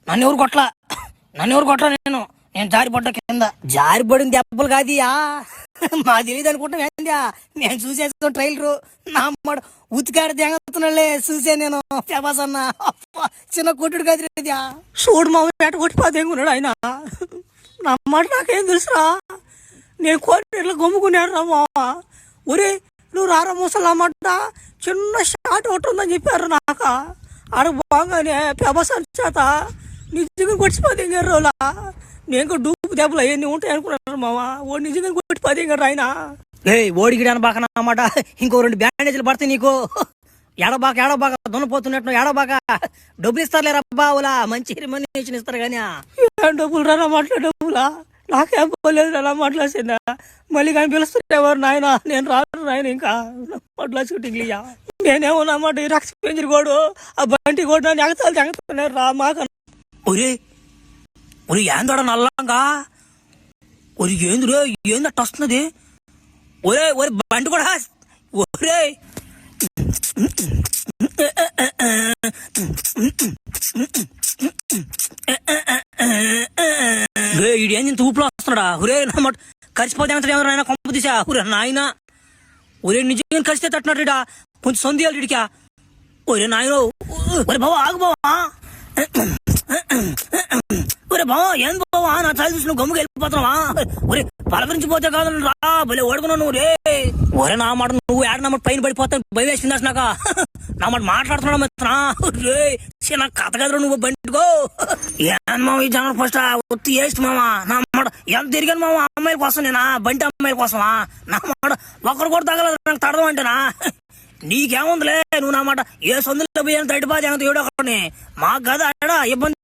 నన్నెవరు కొట్లా నేను జారిపడ్డా కింద. జారిపడిన దెబ్బలు కాదియా, మా తెలియదు అనుకుంటా. నేను చూసేస్తాను ట్రైలరు. నా అమ్మడు ఉతికాడ తెగతున్నాళ్ళే చూసే నేను. ప్రభాస్ అన్న చిన్న కొట్టుడు కాదు చూడు మా ఎట కొట్టిపోతేకున్నాడు ఆయన. నా మాట నాకేం తెలుసురా, నేను కోరిట్లా గమ్ముకున్నాడు రా మావా. ఒరే నువ్వు రారా ముసలమ్మంట, చిన్న షాట్ ఒకటి ఉందని చెప్పారు నాకు. ఆడ బాగానే ప్రభాస్ చేత నిజంగా కొట్టిపోతే రోజులా. నేను డూపు దెబ్బలు అవన్నీ ఉంటాయి అనుకున్నాను మావా. ఓడి నిజంగా కొట్టిపోతే ఆయన. ఓడిగిడా బాక అన్నమాట. ఇంకో 2 బ్యాండేజీలు పడతాయి నీకు. ఏడబాక దున్నపోతున్నట్టు ఏడబాక. డబ్బులు ఇస్తారులేరా బావులా, మంచి రెమ్యునరేషన్ ఇస్తారు కానీ. డబ్బులు రా మాట్లా డబ్బులా, నాకేం పోలేదు అలా మాట్లాడుతుందా. మళ్ళీ కానీ పిలుస్తుండేవారు నాయన. నేను రాను నాయన, ఇంకా మాట్లాడు షూటింగ్ లియా. నేనేమో అన్నమాట ఈ రక్ష పెంజరి కోడు ఆ బంటి కోడు నన్ను ఎగతాలు రా మాకన్నా. ఒరే ఏందోడ నల్లంగా, ఏందట్టు వస్తున్నది. ఒరే బంటి కూడా ఒరే ఇదేం ఊపులో వస్తున్నాడా. ఒరే నమ్మట కలిసిపోతే ఏమైనా కొంప తీసా. ఒరే నాయన, ఒరే నిజంగా కలిసితే తట్టున్నాడు. కొంచెం సొందేయాలి ఇడికా. ఒరే నాయన, ఒరే బావా ఆగు బావా. ఒరే బావా ఏం బావా, నా చదువు చూసి నువ్వు గమ్ముకి వెళ్ళిపోతున్నావా. ఒరే పలకరించిపోతే కాదు రా, భలే ఓడుకున్నావు నువ్వు రే. ఒరే నా మాట నువ్వు ఏడనమాట పైన పడిపోతావు, భయం వేసిందా నాక. నా మాట మాట్లాడుతున్నావు రే. నా కథ కదరా నువ్వు బండికో. ఏం మామ ఈ జనం ఫస్ట్ ఒత్తి వేస్ట్ మామా. నా మాట ఎంత తిరిగాను మామ అమ్మాయిల కోసం, నేనా బంటి అమ్మాయిల కోసమా. నా మాట ఒకరు కూడా తగలదు నాకు తడదాం అంటేనా. నీకేముందిలే, నువ్వు నా మాట ఏ సొందులో పోయాను తడిపాది అంత ఏడొకని. మాకు కదా ఇబ్బంది